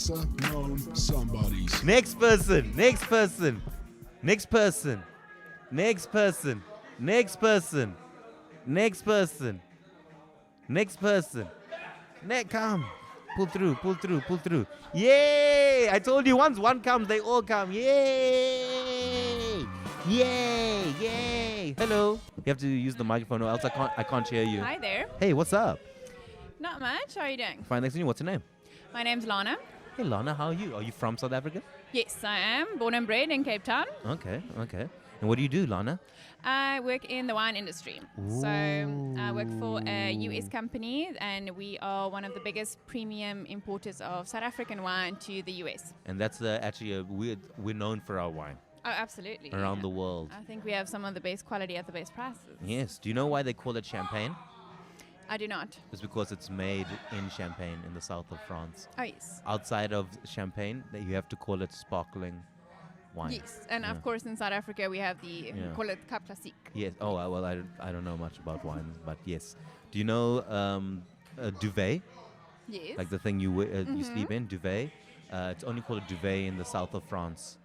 lesser known somebodies. Next person. Next person. Next person. Next person. Next person. Next person. Next person. Come. Pull through, pull through, pull through. Yay! I told you once one comes, they all come. Yay! Yay! Yay! Hello. You have to use the microphone or else I can't hear you. Hi there. Hey, what's up? Not much. How are you doing? Fine, thanks to you. What's your name? My name's Lana. Hey, Lana, how are you? Are you from South Africa? Yes, I am. Born and bred in Cape Town. Okay. And what do you do, Lana? I work in the wine industry. So I work for a US company, and we are one of the biggest premium importers of South African wine to the US. And that's we're known for our wine Oh, absolutely. around the world. I think we have some of the best quality at the best prices. Yes. Do you know why they call it champagne? I do not. It's because it's made in Champagne in the south of France. Oh, yes. Outside of Champagne, that you have to call it sparkling wine. Yes, and Yeah. of course in South Africa we have we call it Cap Classique. Yes. Oh, well, I don't know much about wines, but yes. Do you know a duvet? Yes. Like the thing you sleep in, duvet? It's only called a duvet in the south of France,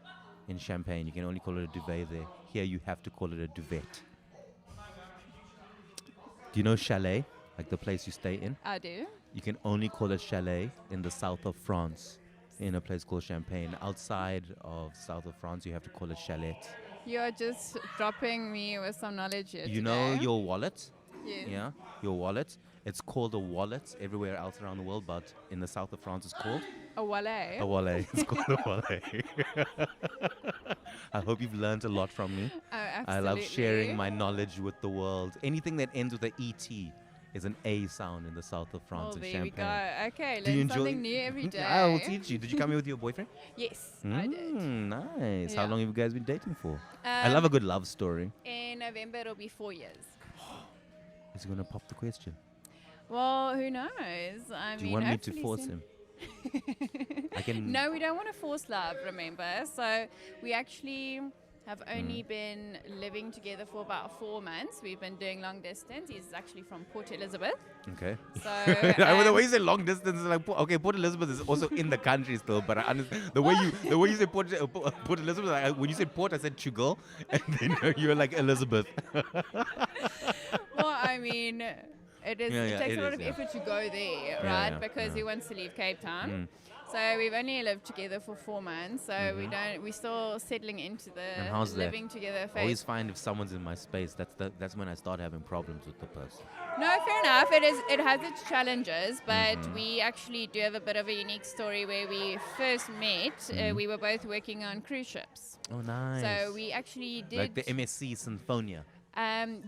in Champagne. You can only call it a duvet there. Here you have to call it a duvet. Do you know chalet? Like the place you stay in? I do. You can only call it chalet in the south of France, in a place called Champagne. Outside of south of France, you have to call it chalet. You're just dropping me with some knowledge here You know today. your wallet? Yes. Yeah, your wallet. It's called a wallet everywhere else around the world, but in the south of France, it's called A wallet. a wallet. It's called a wallet. I hope you've learned a lot from me. Oh, absolutely. I love sharing my knowledge with the world. Anything that ends with an ET is an A sound in the south of France Oh, and there Champagne. we go. Okay, Do you learn enjoy something new every day. I will teach you. Did you come here with your boyfriend? Yes, I did. Nice. How Yeah. long have you guys been dating for? I love a good love story. In November, it'll be 4 years. Is he going to pop the question? Well, who knows? I Do mean, you want me to hopefully force soon. him? I can. No, we don't want to force love, remember. So we actually have only been living together for about 4 months. We've been doing long distance. He's actually from Port Elizabeth. Okay. So The way you say long distance is like okay. Port Elizabeth is also in the country still, but I understand the way you say Port Elizabeth. When you said Port, I said Chugal, and then you were like Elizabeth. well, I mean, it takes a lot of effort to go there, right? yeah, because yeah. he wants to leave Cape Town. So we've only lived together for 4 months. So we're still settling into And how's the that? living together I phase. always find if someone's in my space, that's when I start having problems with the person. No, fair enough. It has its challenges, but we actually do have a bit of a unique story where we first met. We were both working on cruise ships. Oh, nice. So we actually did like the MSC Symphonia,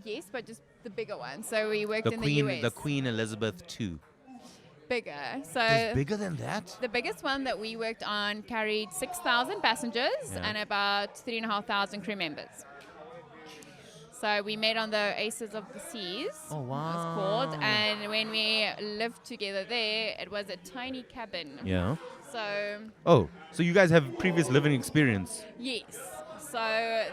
yes, but just the bigger one. So we worked the in Queen, the US. the Queen Elizabeth II. Bigger. So It's bigger than that. the biggest one that we worked on carried 6,000 passengers Yeah. and about 3,500 crew members. So we met on the Aces of the Seas. Oh, It was called. And when we lived together there, it was a tiny cabin. Yeah. So Oh, so you guys have previous living experience. yes. So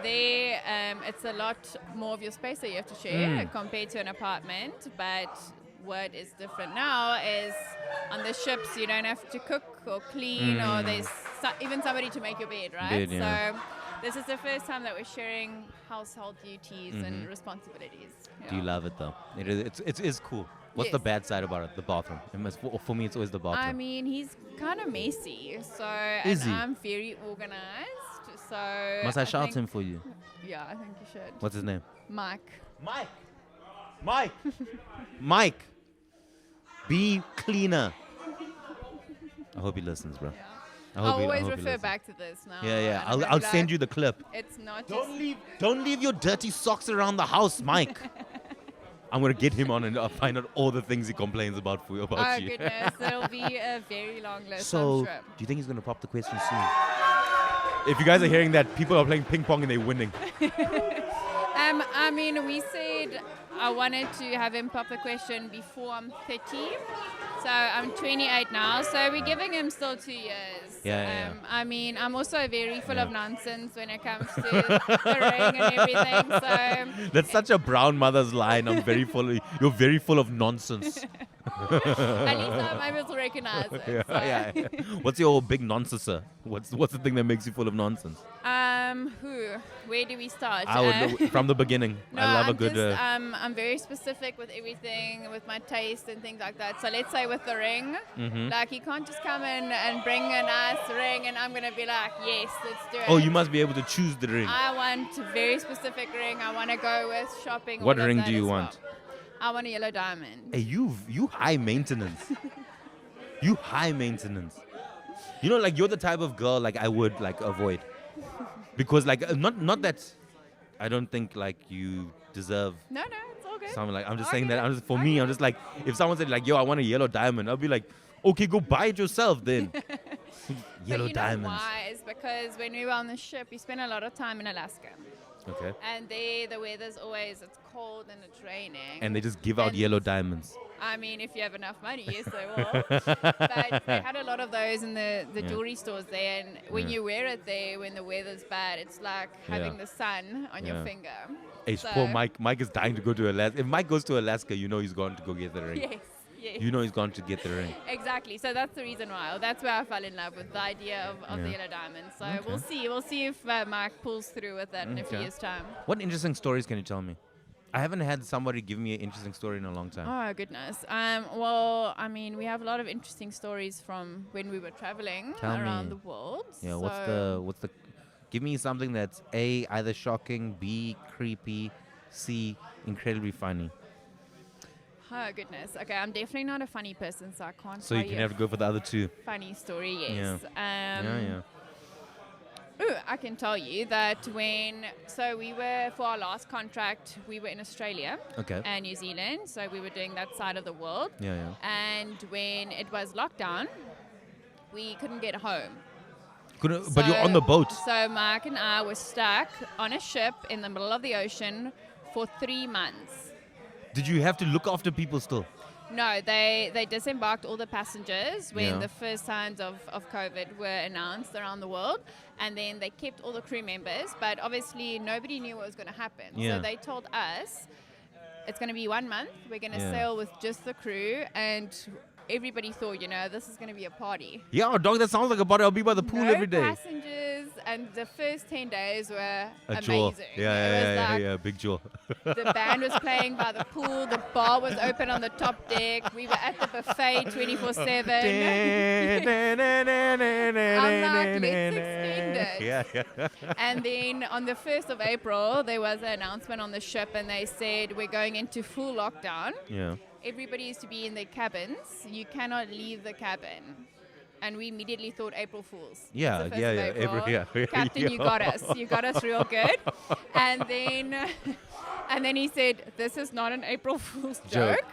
there, it's a lot more of your space that you have to share compared to an apartment. But what is different now is on the ships you don't have to cook or clean, or there's even somebody to make your bed, right? Bed, yeah. So this is the first time that we're sharing household duties and responsibilities. Do you Yeah. love it though? It is cool. What's the Yes. bad side about it? The bathroom. For me, it's always the bathroom. I mean, he's kind of messy, so Is and he? I'm very organized. So Must I shout think- him for you? Yeah, I think you should. What's his name? Mike. Mike. Be cleaner. I hope he listens, bro. I I'll hope he always listens. refer back to this now. Yeah. and I'm gonna I'll be send like, you the clip. It's not just Don't leave your dirty socks around the house, Mike. I'm gonna get him on and I'll find out all the things he complains about Oh you. goodness, it'll be a very long list. So, I'm do sure. you think he's gonna pop the question soon? If you guys are hearing that, people are playing ping pong and they're winning. I mean, we said I wanted to have him pop the question before I'm 30. So I'm 28 now, so we're giving him still 2 years. Yeah. I mean, I'm also very full of nonsense when it comes to the ring and everything. So That's such a brown mother's line. You're very full of nonsense. At least I'm able to recognize it. Yeah, So. yeah. What's your big nonsense? What's the thing that makes you full of nonsense? Where do we start? I would know from the beginning. No, I love I'm a good. Just, I'm very specific with everything, with my taste and things like that. So let's say with the ring, like you can't just come in and bring a nice ring, and I'm gonna be like, yes, let's do it. Oh, you must be able to choose the ring. I want a very specific ring. I want to go with shopping. What all of ring that do you as want? well. I want a yellow diamond. Hey, you high maintenance. You high maintenance. You know, like you're the type of girl like I would like avoid, because like not that I don't think like you deserve No, it's all good. something like I'm just Okay, saying that. I'm just for okay. me. I'm just like if someone said like yo I want a yellow diamond, I'll be like okay go buy it yourself then. Yellow but you diamonds. know why? Is because when we were on the ship, we spent a lot of time in Alaska. Okay. And there, the weather's always, it's cold and it's raining. And they just give out And- yellow diamonds. I mean, if you have enough money, yes, they will. But they had a lot of those in the Yeah. jewelry stores there. And when Yeah. you wear it there, when the weather's bad, it's like having Yeah. the sun on your Yeah. finger. Hey, So- poor Mike. Mike is dying to go to Alaska. If Mike goes to Alaska, you know he's going to go get the ring. Yes. You know he's going to get the ring. Exactly. So that's the reason why. That's where I fell in love with the idea of the Yeah. yellow diamond. So Okay. we'll see. We'll see if Mark pulls through with that in a few Okay. years' time. What interesting stories can you tell me? I haven't had somebody give me an interesting story in a long time. Oh goodness. Well, I mean, we have a lot of interesting stories from when we were traveling Tell around me. the world. Yeah, So what's the give me something that's A, either shocking, B, creepy, C, incredibly funny. Oh goodness. Okay, I'm definitely not a funny person, so I can't. So tell you can a have to go for the other two. funny story. Yes. Yeah. Ooh, I can tell you that so we were, for our last contract, we were in Australia Okay. and New Zealand, so we were doing that side of the world. Yeah. And when it was lockdown, we couldn't get home. But you're on the boat. So Mark and I were stuck on a ship in the middle of the ocean for 3 months. Did you have to look after people still? No, they disembarked all the passengers when Yeah. the first signs of COVID were announced around the world. And then they kept all the crew members. But obviously, nobody knew what was going to happen. Yeah. So they told us, it's going to be 1 month. We're going to Yeah. sail with just the crew. And everybody thought, this is going to be a party. Yeah, dog, that sounds like a party. I'll be by the pool No every day. passengers. And the first 10 days were A jaw. amazing. It was Yeah, like big jaw. the band was playing by the pool. The bar was open on the top deck. We were at the buffet 24/7. I'm like, let's extend it. Yeah. And then on the 1st of April, there was an announcement on the ship, and they said, we're going into full lockdown. Yeah. Everybody is to be in their cabins. You cannot leave the cabin. And we immediately thought April Fools. Yeah, It's the 1st yeah, of yeah, April. Captain, you got us. You got us real good. And then he said, this is not an April Fool's Joke. joke.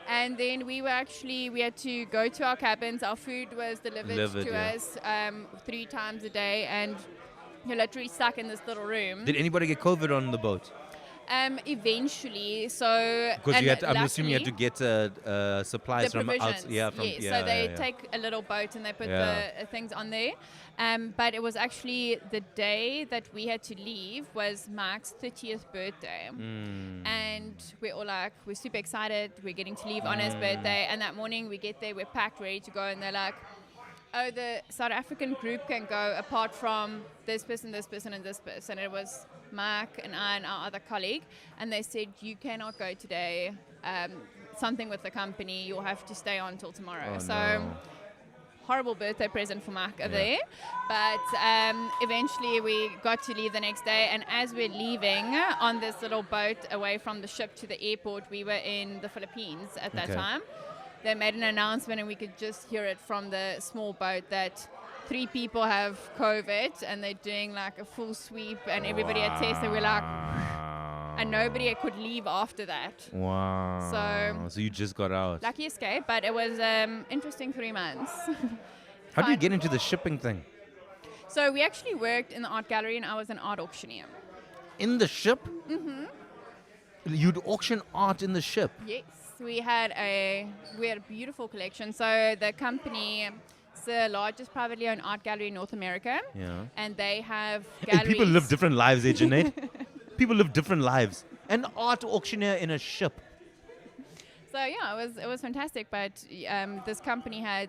And then we had to go to our cabins. Our food was delivered to yeah. us 3 times a day. And you're literally stuck in this little room. Did anybody get COVID on the boat? Eventually, so Because and I'm assuming you had to luckily, get supplies the from provisions. outside. So they take a little boat and they put Yeah. the things on there. But it was actually the day that we had to leave was Mark's 30th birthday. And we're all like, we're super excited. We're getting to leave on his birthday. And that morning we get there, we're packed, ready to go. And they're like, oh, the South African group can go apart from this person, and this person. It was Mark and I and our other colleague. And they said, you cannot go today. Something with the company. You'll have to stay on till tomorrow. Oh, so no. horrible birthday present for Mark there. But eventually we got to leave the next day. And as we're leaving on this little boat away from the ship to the airport, we were in the Philippines at that Okay. time. They made an announcement and we could just hear it from the small boat that 3 people have COVID and they're doing like a full sweep and everybody had tested. We're like, and nobody could leave after that. Wow. So you just got out. Lucky escape, but it was interesting 3 months. How do you fun. get into the shipping thing? So we actually worked in the art gallery and I was an art auctioneer. In the ship? Mm-hmm. You'd auction art in the ship? Yes, we had a beautiful collection. So the company is the largest privately owned art gallery in North America. Yeah. And they have Hey, galleries. people live different lives, eh, Jeanette? People live different lives. An art auctioneer in a ship. So yeah, it was fantastic. But this company had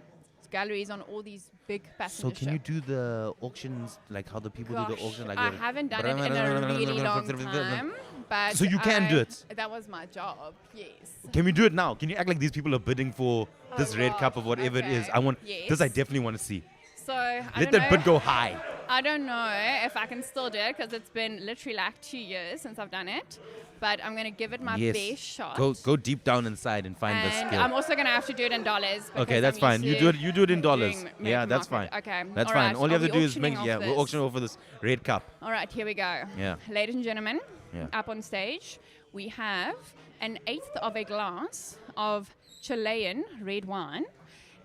galleries on all these big passenger So can you ships. do the auctions like how the people do the Gosh, auction? Like I they're- haven't done it in a really long time, but So you can do it? That was my job. Yes. Can we do it now? Can you act like these people are bidding for this red gosh, cup of whatever it is? okay. I want Yes. this. I definitely want to see. So I Let don't that know. bid go high. I don't know if I can still do it because it's been literally like 2 years since I've done it. But I'm gonna give it my best shot. Go deep down inside and find the And skill. I'm also gonna have to do it in dollars. Okay, because that's I'm fine. used You do it in dollars. doing Yeah, American that's fine. market. Okay, That's all fine. right. All you have Are to we do is make auctioning off we'll this? auction over this red cup. All right, here we go. Yeah. Ladies and gentlemen, Yeah. up on stage, we have an eighth of a glass of Chilean red wine.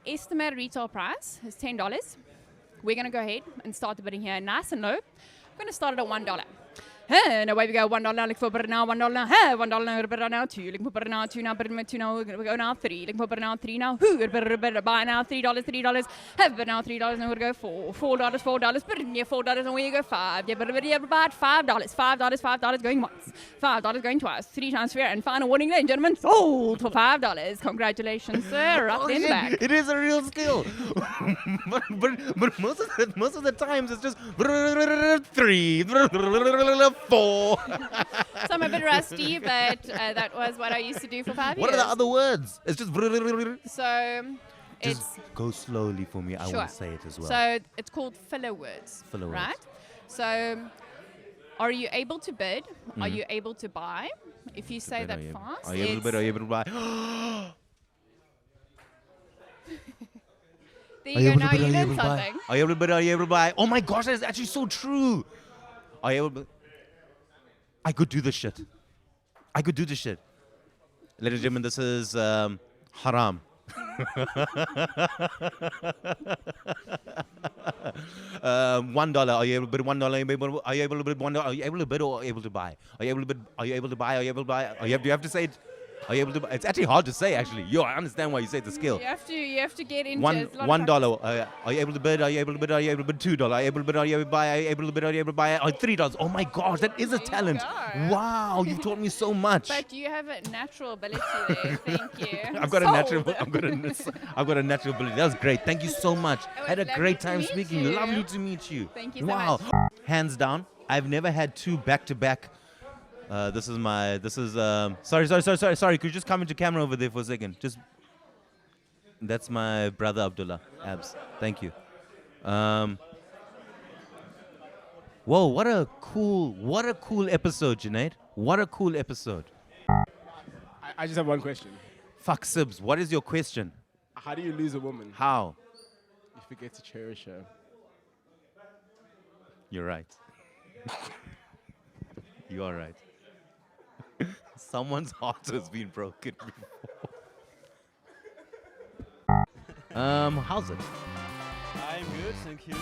Estimated retail price is $10. We're going to go ahead and start the bidding here nice and low. We're going to start it at $1. And away we go. $1, look for bid now. $1, hey, $1, bid now. $2, looking for bid now. $2 now, bid $2 now. We go now. $3, looking for bid now. $3 now. Who bid buy now? $3, have bid now. $3, and we're going to go $4, bid near $4, and we go $5. Yeah, bid about $5, going once. $5 going twice. 3 times fair, and final warning, ladies and gentlemen, sold for $5. Congratulations, sir. Up in the back. It is a real skill. but most of the times it's just 3, 4. So I'm a bit rusty, but that was what I used to do for 5 years. What are the other words? It's just So just it's go slowly for me. I sure. want to say it as well. So it's called filler words. Filler words. Right? So are you able to bid? Are Mhm. you able to buy? If you say that fast, Are you able to bid? Are you able to buy? there you go. Now you learned something. Are you able to bid? Are you able to buy? Oh my gosh, that is actually so true. Are you able to? I could do this shit. Ladies and gentlemen, this is haram. $1. Are you able to bid $1? Are you able to bid $1? Are you able to bid or able to buy? Are you able to bid? Are you able to buy? Are you able to buy? Do you have to say it? Are you able to buy? It's actually hard to say actually. Yo, I understand why you say it's a skill. You have to get into $1. Are you able to bid? Are you able to bid? Are you able to bid $2? Are you able to bid? Are you able to buy? Are you able to bid? Are you able to buy? $3. Oh my gosh, that is a There you talent. go. Wow, you've taught me so much. But you have a natural ability there. Thank you. I've got a natural. Sold. I've got a natural ability. That was great. Thank you so much. was Had a lovely great to time meet speaking. you. Lovely to meet you. Thank you so wow. much. Hands down, I've never had 2 back-to-back. This is. Sorry. Could you just come into camera over there for a second? That's my brother Abdullah Abs. Thank you. Whoa, what a cool episode, Junaid. What a cool episode. I just have one question. Fuck Sibs, what is your question? How do you lose a woman? How? You forget to cherish her. You're right. You are right. Someone's heart has been broken before. How's it? I'm good, thank you.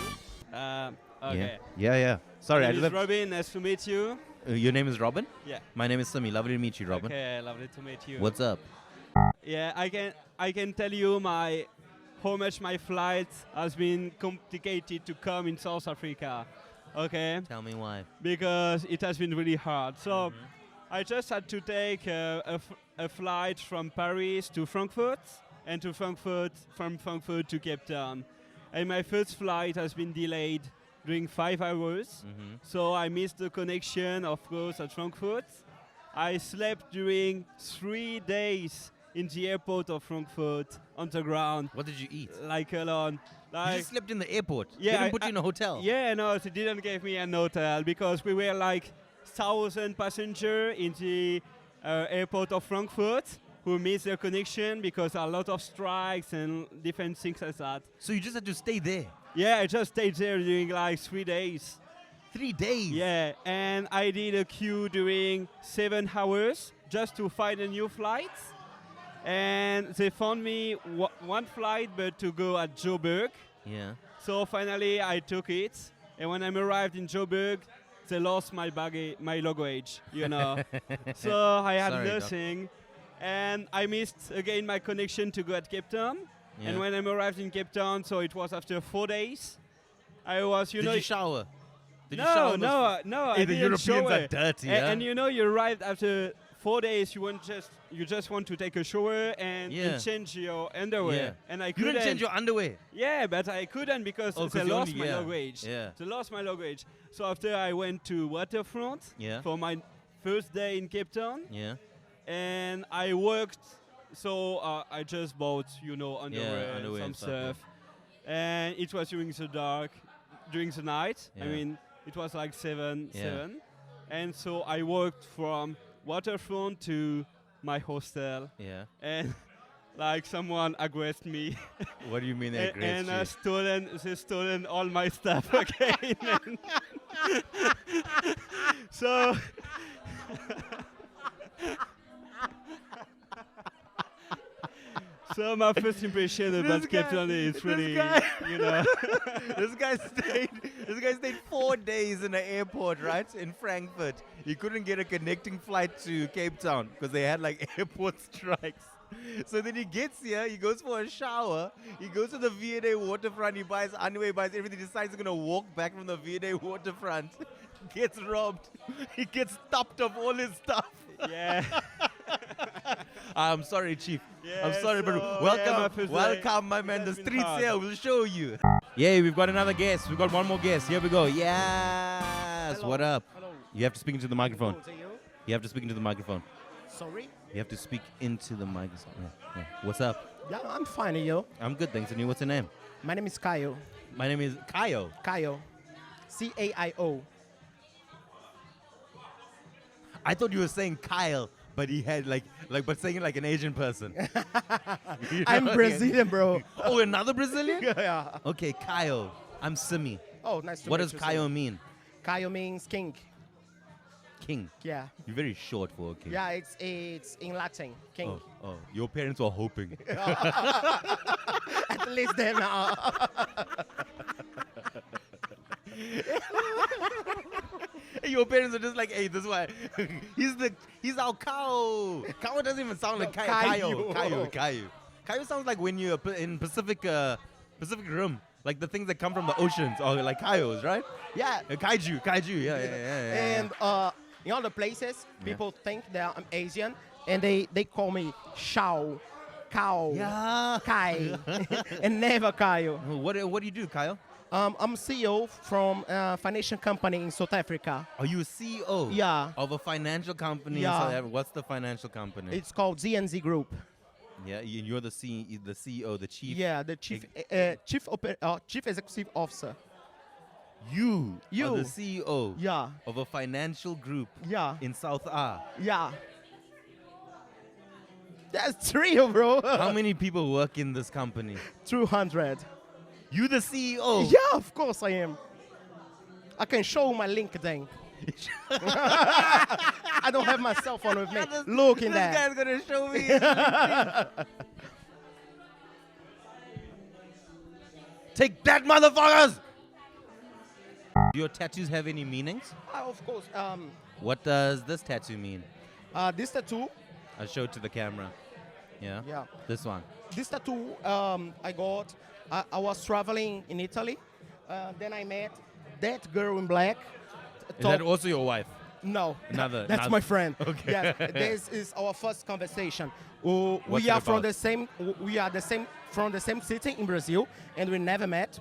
Okay. Yeah. Sorry, My I name is left. Robin, nice to meet you. Your name is Robin? Yeah. My name is Simi. Lovely to meet you, Robin. Okay, lovely to meet you. What's up? Yeah, I can tell you how much my flight has been complicated to come in South Africa. Okay? Tell me why. Because it has been really hard. So I just had to take a flight from Paris to Frankfurt and from Frankfurt to Cape Town. And my first flight has been delayed during 5 hours. So I missed the connection, of course, at Frankfurt. I slept during 3 days in the airport of Frankfurt on the ground. What did you eat? Like alone. You just slept in the airport. Yeah, They didn't put you in a hotel. Yeah, no, they didn't give me an hotel because we were like 1,000 passengers in the airport of Frankfurt who missed their connection because a lot of strikes and different things like that. So you just had to stay there. Yeah, I just stayed there during like 3 days. 3 days? Yeah, and I did a queue during 7 hours just to find a new flight. And they found me one flight, but to go at Joburg. Yeah. So finally, I took it. And when I arrived in Joburg, they lost my luggage, you know. So I had Sorry, nothing. And I missed, again, my connection to go at Cape Town. Yeah. And when I arrived in Cape Town, so it was after 4 days, I was, Did you shower? Did you no, shower? no, I Hey, the didn't Europeans shower. are dirty, huh? And you know, you arrived after 4 days you just want to take a shower and change your underwear. Yeah. And I You couldn't didn't change your underwear. Yeah, but I couldn't because Oh, they 'cause you lost only- my yeah. luggage. Yeah. They lost my luggage. So after I went to waterfront for my first day in Cape Town, Yeah. and I worked. So I just bought, underwear, underwear and and some stuff, stuff, and it was during the night. I Yeah. mean, it was like seven, Yeah. and so I walked from waterfront to my hostel, Yeah. and like someone aggressed me, What do you mean they and aggressed they stolen all my stuff again. And so. So my first impression about Cape Town is really, This guy stayed 4 days in the airport, right, in Frankfurt. He couldn't get a connecting flight to Cape Town because they had like airport strikes. So then he gets here, he goes for a shower, he goes to the V&A waterfront, he buys underwear, he buys everything, decides he's gonna walk back from the V&A waterfront, gets robbed, he gets stopped of all his stuff. Yeah. I'm sorry, Chief. I'm Yeah, sorry, but so, welcome, my first day, my man. it The has been streets hard. here will show you. Yeah, we've got another guest. We've got one more guest. Here we go. Yes. Hello. What up? Hello. You have to speak into the microphone. Hello to you. You have to speak into the microphone. Sorry? You have to speak into the microphone. Yeah. What's up? Yeah, I'm fine, and you? I'm good, thanks. And you? What's your name? My name is Kaio. My name is Kaio. Kaio. C-A-I-O. I thought you were saying Kyle, but he had but saying it like an Asian person. You I'm know? Brazilian, bro. Oh, another Brazilian? Yeah. Okay, Kaio. I'm Simi. Oh, nice to What meet does you. Kaio mean? Kaio means king. King. Yeah. You're very short for a king. Yeah, it's in Latin. King. Oh, your parents were hoping. At least them now. Your parents are just like, hey, this is why he's our cow. Cow doesn't even sound like Kaio. Kaio sounds like when you're in Pacific Rim, like the things that come from the oceans, or like Kaios, right? Yeah. Kaiju, yeah. And in other places, people think that I'm Asian, and they call me Shao, Cow, Yeah. Kai, and never Kaio. What do you do, Kyle? I'm CEO from a financial company in South Africa. Are you a CEO? Yeah. Of a financial company in Yeah. South Africa? What's the financial company? It's called ZNZ Group. Yeah, you're the CEO, the chief. Yeah, the chief executive officer. You You. are the CEO Yeah, of a financial group yeah, in South A. yeah. That's real, bro. How many people work in this company? 200. You the CEO? Yeah, of course I am. I can show my LinkedIn. I don't have my cell phone with me. Look in This there. guy's gonna show me. his LinkedIn. Take that, motherfuckers! Do your tattoos have any meanings? Of course. What does this tattoo mean? This tattoo. I'll show it to the camera. Yeah? Yeah. This one. This tattoo I got. I was traveling in Italy. Then I met that girl in black. Is that also your wife? No, Another- that's another- my friend. Okay. Yes, this is our first conversation. What's We it are from about? the same. We are from the same city in Brazil, and we never met.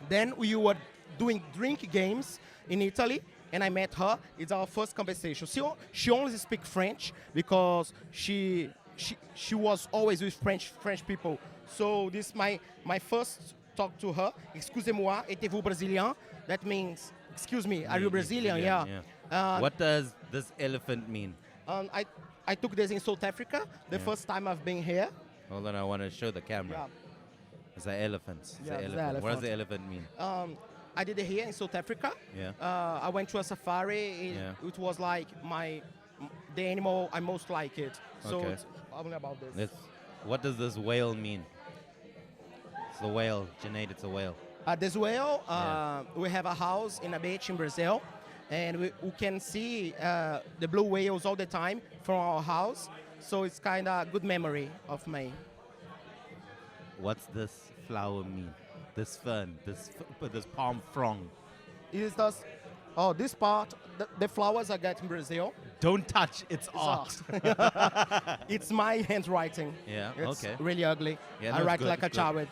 Then we were doing drink games in Italy, and I met her. It's our first conversation. She only speaks French because she was always with French people. So this is my first talk to her. Excusez-moi, êtes-vous brésilien? That means, excuse me, are you Brazilian? Yeah. What does this elephant mean? I took this in South Africa, the first time I've been here. Hold on, I want to show the camera. Yeah. It's an elephant. It's Yeah, an it's an elephant. What does the elephant. elephant mean? I did it here in South Africa. Yeah. I went to a safari. It was like the animal I most like it. So Okay. it's only about this. What does this whale mean? It's the whale. Junaid, it's a whale. This whale, we have a house in a beach in Brazil, and we can see the blue whales all the time from our house. So it's kind of good memory of me. What's this flower mean? This fern, this palm frond. Is this Oh, this part, the flowers I get in Brazil. Don't touch. It's art. It's my handwriting. Yeah, It's okay. really ugly. Yeah, no, I it's write good, like a it's good.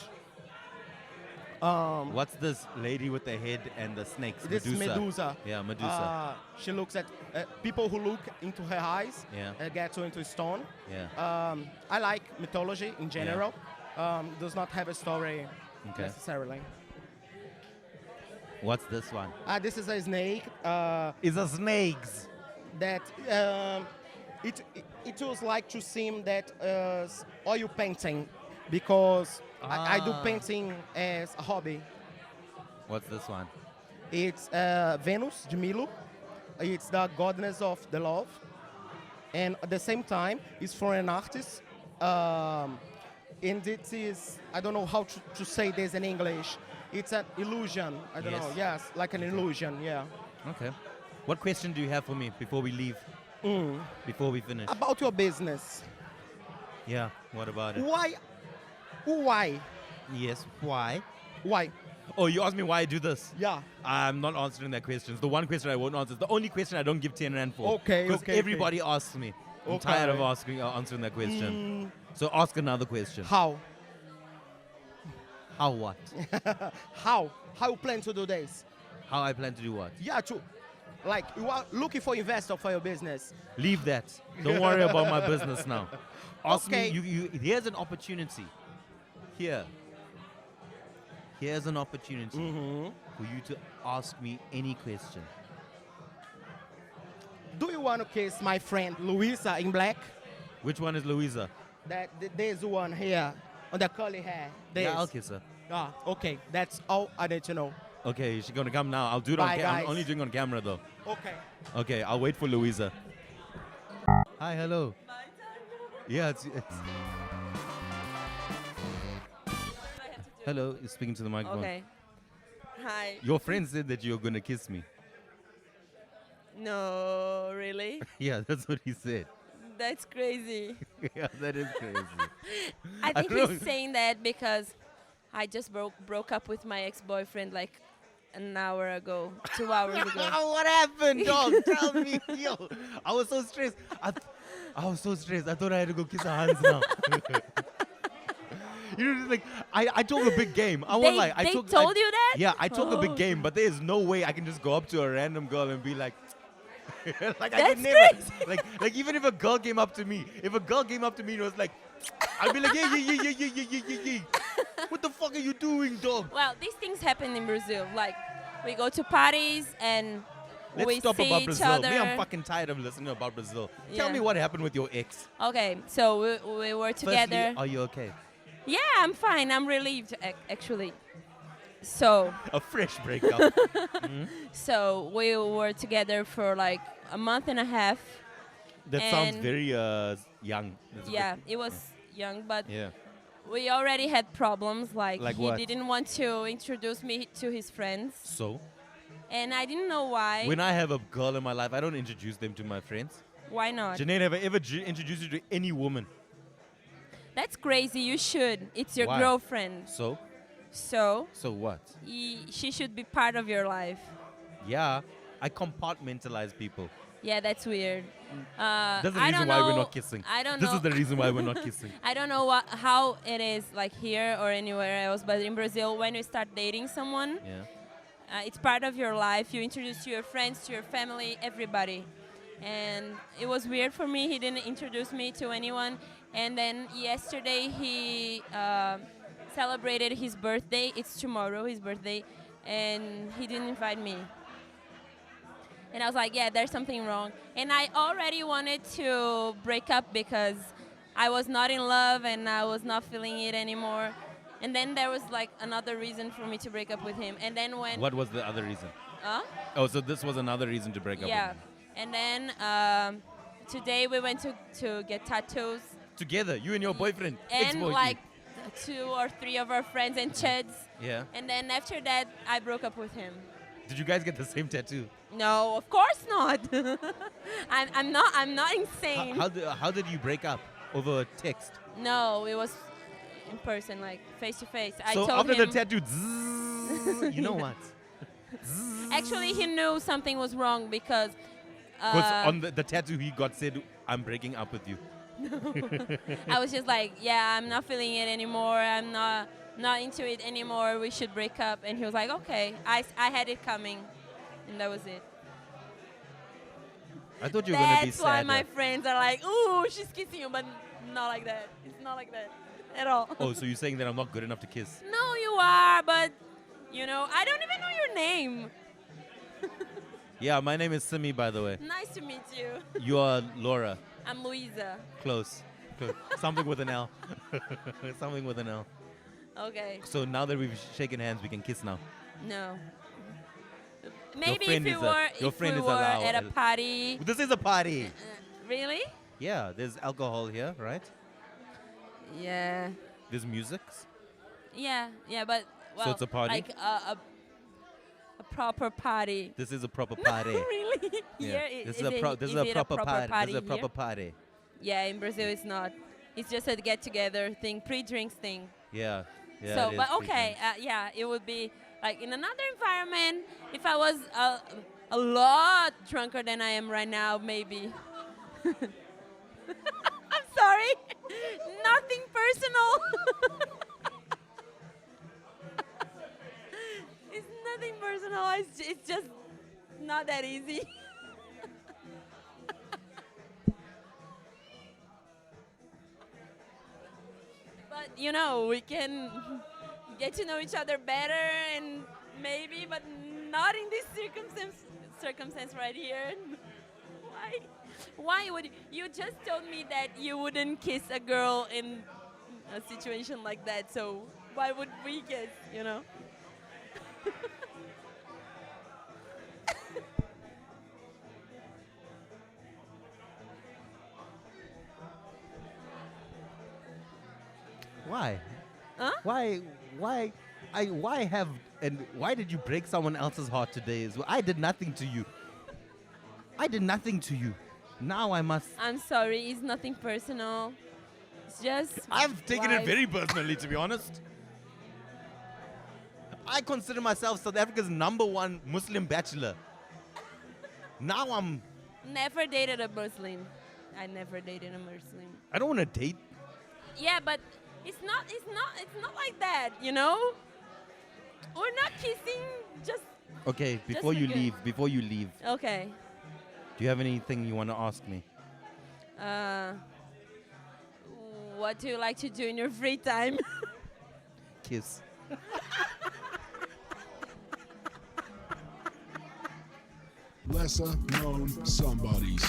child. What's this lady with the head and the snakes? This is Medusa. Yeah, Medusa. She looks at people who look into her eyes. Yeah. Get her into stone. Yeah. I like mythology in general. Does not have a story Okay. necessarily. What's this one? This is a snake. It's a snakes. That it was like to seem that oil painting because I do painting as a hobby. What's this one? It's Venus de Milo. It's the goddess of the love, and at the same time, it's for an artist. And it is, I don't know how to say this in English. It's an illusion. I don't know. Yes, like an illusion. Yeah. Okay. What question do you have for me before we leave? Before we finish? About your business. Yeah. What about it? Why? Yes. Why? Why? Oh, you asked me why I do this. Yeah. I'm not answering that question. It's the one question I won't answer. It's the only question I don't give 10 rand for. Okay, Because okay, everybody asks me. I'm Okay. tired of answering that question. So ask another question. How? How what? How you plan to do this? How I plan to do what? Yeah, like you are looking for investor for your business. Leave that. Don't worry about my business now. Ask Okay. me. Here's an opportunity. Here's an opportunity for you to ask me any question. Do you want to kiss my friend Luisa in black? Which one is Louisa? There's one here on the curly hair. Yeah, I'll kiss her. Okay, that's all I need to know. Okay, she's gonna come now. I'll do it on Bye, camera. guys. I'm only doing it on camera though. Okay. Okay, I'll wait for Louisa. Hi, hello. Yeah, it's Hello, you're speaking to the microphone. Okay. Hi. Your friend said that you're gonna kiss me. No, really? Yeah, that's what he said. That's crazy. Yeah, that is crazy. I think don't he's know. saying that because I just broke up with my ex-boyfriend like an hour ago, 2 hours ago. What happened, dog? Tell me. Yo, I was so stressed. I was so stressed. I thought I had to go kiss her hands now. You know, like I talk a big game. I won't lie. They told you that? Yeah, I talk a big Oh. game, but there is no way I can just go up to a random girl and be like, like I That's could never. crazy. Like even if a girl came up to me, and was like, I'd be like, yeah. What the fuck are you doing, dog? Well, these things happen in Brazil. Like, we go to parties and Let's we stop see about each Brazil. other. Me, I'm fucking tired of listening about Brazil. Tell Yeah. me what happened with your ex. Okay, so we were together. Firstly, are you okay? Yeah, I'm fine. I'm relieved, actually. So, A fresh breakup. so we were together for like a month and a half. That sounds And- very young. That's Yeah, it was young, but Yeah. we already had problems. Like Like he what? didn't want to introduce me to his friends, So, and I didn't know why. when I have a girl in my life, I don't introduce them to my friends. Why not? Janae, have I ever introduced you to any woman? That's crazy. You should. It's your Why? girlfriend, So so what? she should be part of your life. Yeah, I compartmentalize people. Yeah, that's weird. That's the I reason don't why we're know- not kissing. I don't This know. is the reason why we're not kissing. I don't know how it is like here or anywhere else, but in Brazil, when you start dating someone, Yeah. it's part of your life. You introduce to your friends, to your family, everybody. And it was weird for me. He didn't introduce me to anyone. And then yesterday he celebrated his birthday. It's tomorrow, his birthday, and he didn't invite me. And I was like, yeah, there's something wrong. And I already wanted to break up because I was not in love and I was not feeling it anymore. And then there was like another reason for me to break up with him. And then when What was the other reason? Huh? Oh, so this was another reason to break up. Yeah. With me. And then today we went to get tattoos. Together, you and your boyfriend. And ex-boyfriend. like 2 or 3 of our friends and Cheds. Yeah. And then after that, I broke up with him. Did you guys get the same tattoo? No, of course not. I'm not insane. How did you break up? Over text? No, it was in person, like face to face. I So told after him. the tattoo, zzz, you know what? Actually, he knew something was wrong because. Because on the tattoo he got said, "I'm breaking up with you." I was just like, yeah, I'm not feeling it anymore. I'm not into it anymore. We should break up. And he was like, okay. I had it coming, and that was it. I thought you were gonna be That's why sad. my friends are like, ooh, she's kissing you, but not like that. It's not like that at all. Oh, so you're saying that I'm not good enough to kiss? No, you are, but I don't even know your name. Yeah, my name is Simi, by the way. Nice to meet you. You are Laura. I'm Louisa. Close. Something with an L. Something with an L. Okay. So now that we've shaken hands, we can kiss now. No. Maybe friend if is we a- were, your if friend we is were allowed. at a party. This is a party. Really? Yeah, there's alcohol here, right? Yeah. There's music. Yeah, but well, it's a party? like a proper party. This is a proper party. Really? Yeah. Here, This is is a it- this is is a it proper party. This is a here? proper party. Yeah, in Brazil it's not. It's just a get-together thing, pre-drinks thing. Yeah. Yeah. So, it is but okay, pretty yeah, it would be like in another environment. If I was a lot drunker than I am right now, maybe. I'm sorry. Nothing personal. It's nothing personal. It's just not that easy. But we can get to know each other better and maybe, but not in this circumstance right here. Why? Why would you just told me that you wouldn't kiss a girl in a situation like that? So why would we kiss? Why? Huh? Why did you break someone else's heart today as well? I did nothing to you. I did nothing to you. Now I must. I'm sorry. It's nothing personal. It's just. I've taken it why- very personally, to be honest. I consider myself South Africa's #1 Muslim bachelor. Now I'm. Never dated a Muslim. I never dated a Muslim. I don't want to date. Yeah, but it's not like that, We're not kissing, just Okay, before you okay. leave, okay. do you have anything you want to ask me? What do you like to do in your free time? Kiss. Lesser known somebodies.